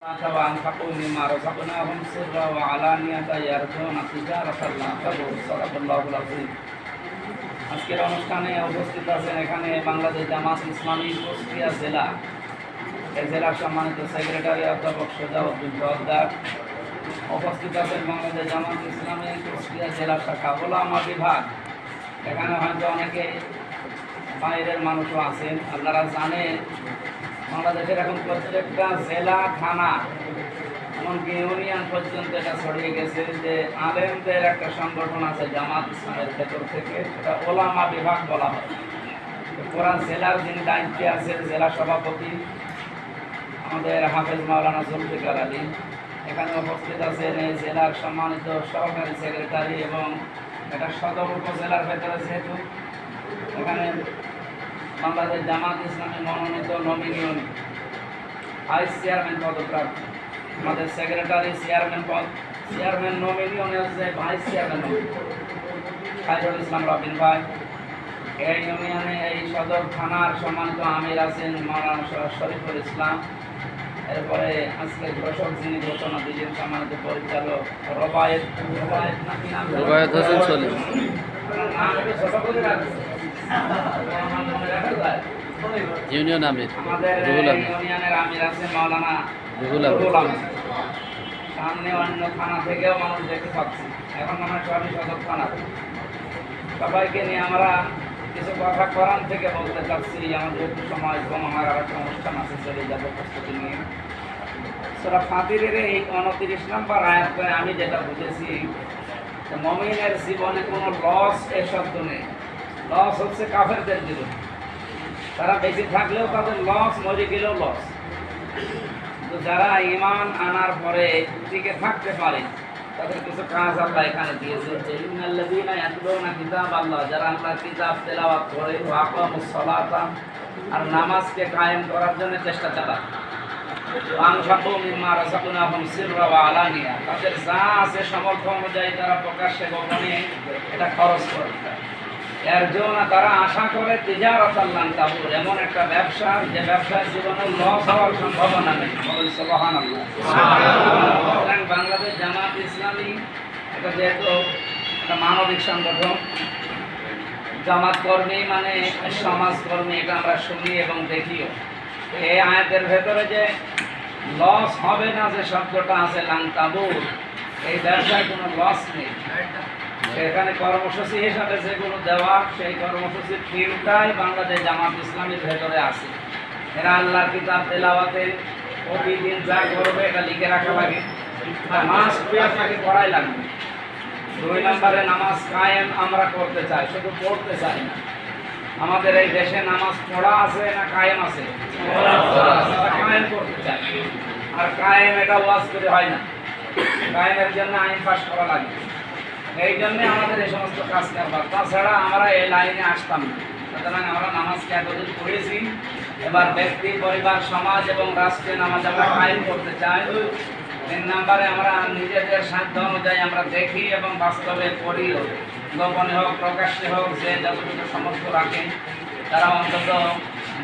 وأنفقوا مما رزقناهم سرا وعلانية يرجون تجارة لن تبور صدق الله العظيم। আজকের অনুষ্ঠানে উপস্থিত আছেন এখানে বাংলাদেশ জামাত ইসলামী কুষ্টিয়া জেলা এই জেলার সম্মানিত সেক্রেটারি অধ্যাপক সোজাউদ্দিন জোয়ারদার, উপস্থিত আছেন বাংলাদেশ জামাত ইসলামী কুষ্টিয়া জেলা শাখা ওলামা বিভাগ। এখানে হয়তো অনেকে বাইরের মানুষও আছেন। আপনারা জানেন বাংলাদেশের এখন প্রত্যেকটা জেলা থানা এমনকি ইউনিয়ন পর্যন্ত এটা ছড়িয়ে গেছে যে আলেমদের একটা সংগঠন আছে জামাত ইসলামের ভেতর থেকে, সেটা ওলামা বিভাগ বলা হয়। পুরা জেলার যিনি দায়িত্বে আছেন জেলা সভাপতি আমাদের হাফেজ মাওলানা জুলফিকার আলী, এখানে উপস্থিত আছেন এই জেলার সম্মানিত সহকারী সেক্রেটারি এবং এটা সদর উপজেলার ভেতরে যেহেতু এখানে বাংলাদেশ জামাত ইসলামী মনোনীত নমিনিয়ন ভাইস চেয়ারম্যান পদপ্রার্থী আমাদের সেক্রেটারি চেয়ারম্যান নমিনিয়নে হচ্ছে ভাইস চেয়ারম্যান খায়রুল ইসলাম রবিন ভাই। এই ইউনিয়নে এই সদর থানার সম্মানিত আমির আছেন মাওলানা শরীফুল ইসলাম। এরপরে আজকে দর্শক যিনি ঘোষণা দিলেন সম্মানিত পরিচালক রবায়েত হোসেন সলিম। ইউনিয়ন আমির আমাদের ইউনিয়নের আমির আছে মাওলানা রুহুল আমির। সামনে অন্য থানা থেকেও মানুষ দেখতে পাচ্ছি, এখন আমরা সবই সদর থানা। সবাইকে নিয়ে আমরা কিছু কথা কোরআন থেকে বলতে চাচ্ছি। আমাদের একটু সময় কম, আমার আর একটা অনুষ্ঠান আছে, চলে যাব প্রস্তুতি নিয়ে। সূরা ফাতিরের এই 29 নম্বর আয়াতে আমি যেটা বুঝেছি, মুমিনের জীবনে কোনো লস এর শব্দ নেই। লস হচ্ছে কাফেরদের জীবন, তারা বেঁচে থাকলেও তাদের লস, মরে গেলেও লস। তো যারা ঈমান আনার পরে টিকে থাকতে পারে তাদের কিছু কাজ আল্লাহ এখানে দিয়েছে যে ইন্নাল্লাযীনা ইয়াতলুনা কিতাবাল্লাহ, যারা আল্লাহর কিতাব তেলাওয়াত করে, ওয়া আকামুস সালাতা, আর নামাজকে কায়েম করার জন্য চেষ্টা চালায়, আনফাকু মিম্মা রাযাকনাহুম সিররা ওয়া আলানিয়া, তাদের যা আছে সামর্থ্য অনুযায়ী তারা প্রকাশ্যে গোপনে এটা খরচ করে। এর জন্য তারা আশা করে তিজারাতাল লান তাবুর, এমন একটা ব্যবসা যে ব্যবসায় জীবনে লস হওয়ার সম্ভাবনা নেই। সুবহানাল্লাহ। বাংলাদেশ জামাত ইসলামী এটা যেহেতু একটা মানবিক সংগঠন, জামাত কর্মী মানে সমাজকর্মী, এটা আমরা শুনি এবং দেখিও। এই আয়াতের ভেতরে যে লস হবে না যে শব্দটা আছে লান তাবুর, এই ব্যবসায় কোনো লস নেই। এখানে কর্মসূচি হিসাবে যেগুলো দেওয়া, সেই কর্মসূচির 3টাই বাংলাদেশ জামাত ইসলামীর ভেতরে আছে। এরা আল্লাহর কিতাব তেলাওয়াতে প্রতিদিন যা করবে এটা লিখে রাখা লাগে, নামাজ আপনাকে পড়াই লাগবে। 2 নম্বরে নামাজ কায়েম আমরা করতে চাই, শুধু পড়তে চাই না। আমাদের এই দেশে নামাজ পড়া আছে না কায়েম আছে? কায়েম করতে চাই। আর কায়েম এটা ওয়াজ করে হয় না, কায়েমের জন্য আইন পাস করা লাগে। এই জন্যে আমাদের এই সমস্ত কাজ কারবার, তাছাড়া আমরা এই লাইনে আসতাম না। সুতরাং আমরা নামাজকে এতদিন পড়েছি, এবার ব্যক্তি, পরিবার, সমাজ এবং রাষ্ট্রে নামাজ আমরা কায়েম করতে চাই। 3 নম্বরে আমরা নিজেদের সাধ্য অনুযায়ী আমরা দেখি এবং বাস্তবে করি, গোপনে হোক প্রকাশ্যে হোক, যে যতটুকু সামর্থ্য রাখে তারা অন্তত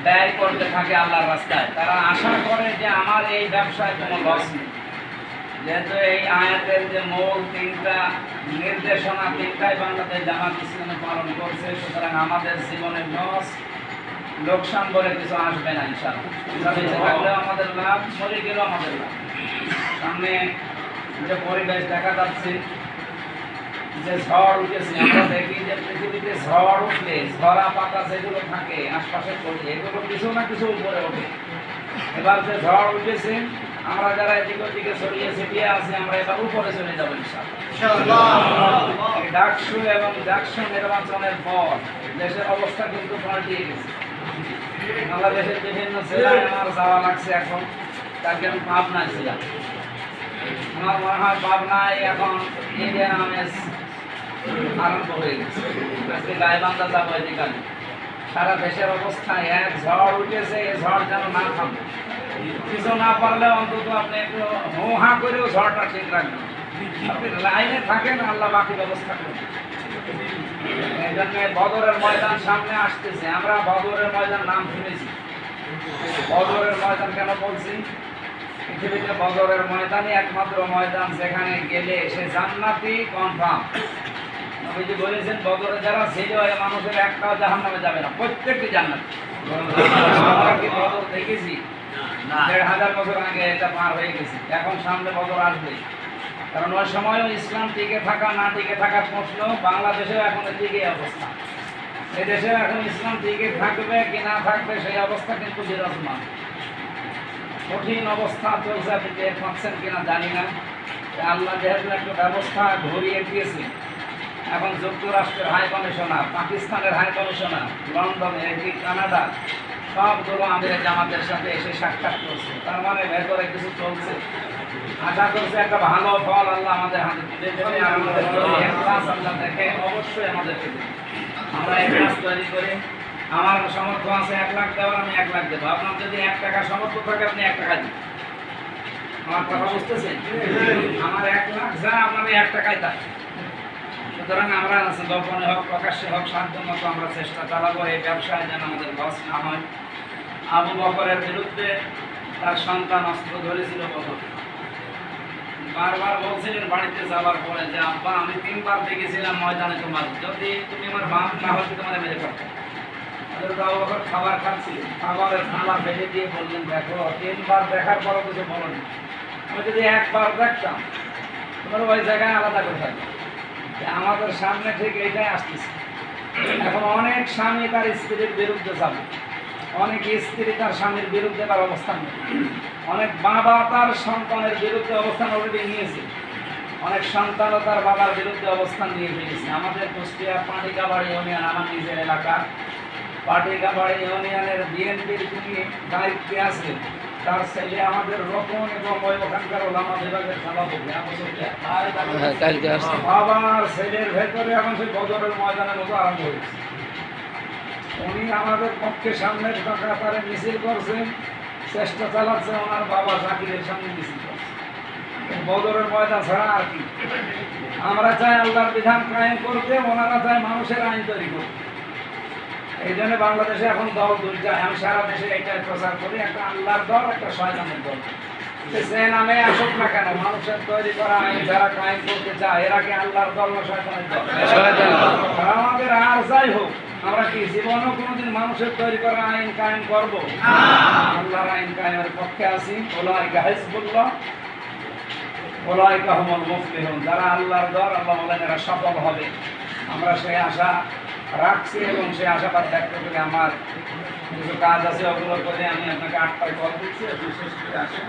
ব্যয় করতে থাকে আল্লাহর রাস্তায়। তারা আশা করে যে আমার এই ব্যবসায় কোনো লস নেই। যেহেতু এই আয়াতের যে মূল 3টা নির্দেশনা, 3টাই বাংলাদেশ জামাত ইসলামী পালন করছে, সুতরাং আমাদের জীবনে লস, লোকসান বলে কিছু আসবে না ইনশাআল্লাহ। বেঁচে থাকলেও আমাদের লাভ, মরে গেলেও আমাদের লাভ। সামনে যে পরিবেশ দেখা যাচ্ছে, যে ঝড় উঠেছে, আমরা দেখি যে পৃথিবীতে ঝড় উঠলে ঝরা পাতা যেগুলো থাকে আশপাশে পড়ে, এগুলো কিছু না কিছু উপরে ওঠে। এবার যে ঝড় উঠেছে, আমরা যারা এদিক ওদিকে ছড়িয়ে ছিটিয়ে আছি, আমরা এবার উপরে চলে যাবো ইনশাআল্লাহ। ডাকসু এবং ডাকসু নির্বাচনের পর দেশের অবস্থা কিন্তু পাল্টিয়ে গেছে। বাংলাদেশের বিভিন্ন জেলায় আমার যাওয়া লাগছে এখন, তার কারণ পাবনায় ছিলাম। আমার মনে হয় পাবনায় এখন ইন্ডিয়ান আমেজ আরম্ভ হয়ে গেছে। আজকে গাইবান্ধা যাবো এদিকে। সারা দেশের অবস্থা এক ঝড় উঠেছে, এই ঝড় যেন না থামে। কিছু না পারলে অন্তত আপনি একটু হো হা করেও ঝড়টা ঠিক রাখবেন। আপনি লাইনে থাকেন, আল্লাহ বাকি ব্যবস্থা করবেন। এই জন্য বদরের ময়দান সামনে আসতেছে। আমরা বদরের ময়দান নাম শুনেছি। বদরের ময়দান কেন বলছি? পৃথিবীতে বদরের ময়দানই একমাত্র ময়দান যেখানে গেলে সে জান্নাতি কনফার্ম। নবীজি বলেছেন বদরে যারা ছিল এই মানুষের একটাও জাহান্নামে যাবে না, প্রত্যেকটি জান্নাতি। আমরা কি বদর দেখেছি? ১,৫০০ বছর আগে এটা পার হয়ে গেছি, এখন সামনে বদর আসবে। কারণ ওই সময়ও ইসলাম টিকে থাকা না টিকে থাকার প্রশ্ন, বাংলাদেশেও এখন টিকে অবস্থা। এদেশেও এখন ইসলাম টিকে থাকবে কি না থাকবে সেই অবস্থা কিন্তু বিরাজমান। কঠিন অবস্থা চলছে, আপনি টের পাচ্ছেন কিনা জানি না। আল্লাহ যেহেতু একটা ব্যবস্থা ঘুরিয়ে দিয়েছে, এখন যুক্তরাষ্ট্রের হাই কমিশনার, পাকিস্তানের হাই কমিশনার, লন্ডনে, কানাডা, সবগুলো আমাদের জামাতের সাথে এসে সাক্ষাৎ করছে। তার মানে ভেতরে কিছু চলছে। আশা করছে একটা ভালো ফল আল্লাহ আমাদের হাতে তুলে দেবে। আমাদের ইখলাস আল্লাহ দেখে অবশ্যই আমাদেরকে দেবে। আমরা ইখলাস তৈরি করে, আমার সামর্থ্য আছে 1 লাখ দেওয়ার, আমি 1 লাখ দেবো। আপনার যদি 1 টাকা সামর্থ্য থাকে আপনি 1 টাকা দিন। আমার কথা বুঝতেছেন? আমার 1 লাখ যা, আপনার 1 টাকায় তাই। সুতরাং আমরা গোপনে হোক প্রকাশ্যে হোক সাধ্য মতো আমরা চেষ্টা চালাবো এই ব্যবসায় যেন আমাদের লস না হয়। আবু বকরের বিরুদ্ধে তার সন্তান অস্ত্র ধরেছিল বদর। বারবার বলছিলেন বাড়িতে যাওয়ার পরে যে আব্বা আমি 3 বার দেখেছিলাম ময়দানে তোমার, যদি তুমি আমার বাপ না হতে তোমার মেরে ফেলতে। আবু বকর খাবার খাচ্ছিল, খাবারের থালা ফেলে দিয়ে বললেন দেখো 3 বার দেখার পরও কিছু বলোনি, আমি যদি 1 বার দেখতাম তোমার ওই জায়গায় আলাদা করে থাকতাম। আমাদের সামনে ঠিক এইটাই আসতেছে। এখন অনেক স্বামী তার স্ত্রীর বিরুদ্ধে যাবে, অনেক স্ত্রী তার স্বামীর বিরুদ্ধে তার অবস্থান নেবে, অনেক বাবা তার সন্তানের বিরুদ্ধে অবস্থান অলরেডি নিয়েছে, অনেক সন্তানও তার বাবার বিরুদ্ধে অবস্থান নিয়ে ফেলেছে। আমাদের কুষ্টিয়ার পাটিকাবাড়ি ইউনিয়ন, আমার নিজের এলাকা, পাটিকাবাড়ি ইউনিয়নের বিএনপির যিনি দায়িত্বে আছে তার ছেলে আমাদের রতন এবং ওখানকার ওলামা বিভাগের সভাপতি বাবার ছেলের ভেতরে এখন সেই বদরের ময়দানের মতো আরম্ভ হয়েছে। উনি আমাদের পক্ষে সামনের কাতারে মিছিল করছেন, চেষ্টা চালাচ্ছে ওনার বাবা জাকিরের সামনে মিছিল করছে। বদরের ময়দান ছাড়া আর কি? আমরা চাই আল্লাহর বিধান কায়েম করতে, ওনারা চায় মানুষের আইন তৈরি করতে। এই জন্য বাংলাদেশে এখন দল 2টা, আমি সারা দেশে এটাই প্রচার করি, একটা আল্লাহর দল, একটা শয়তানের দল। সে নামে আসুক না কেন, মানুষের তৈরি করা আইন যারা কায়েম করতে চায় এরা কি আল্লাহর দল না শয়তানের দল? আমাদের আর যাই হোক, আমরা কি জীবনও কোনোদিন মানুষের তৈরি করা আইন কায়েম করবো? আল্লাহর আইন কায়েমের পক্ষে আছি। উলাইকা হিজবুল্লাহ উলাইকা হুমুল মুফলিহুন। যারা আল্লাহর দল, আল্লাহ বলেন এরা সফল হবে। আমরা সেই আশা রাখছি এবং সেই আশাবাদ ব্যক্ত করে আমার কিছু কাজ আছে ওগুলো করে আমি আপনাকে 8টায় কল দিচ্ছি। বিশেষ করে আসেন।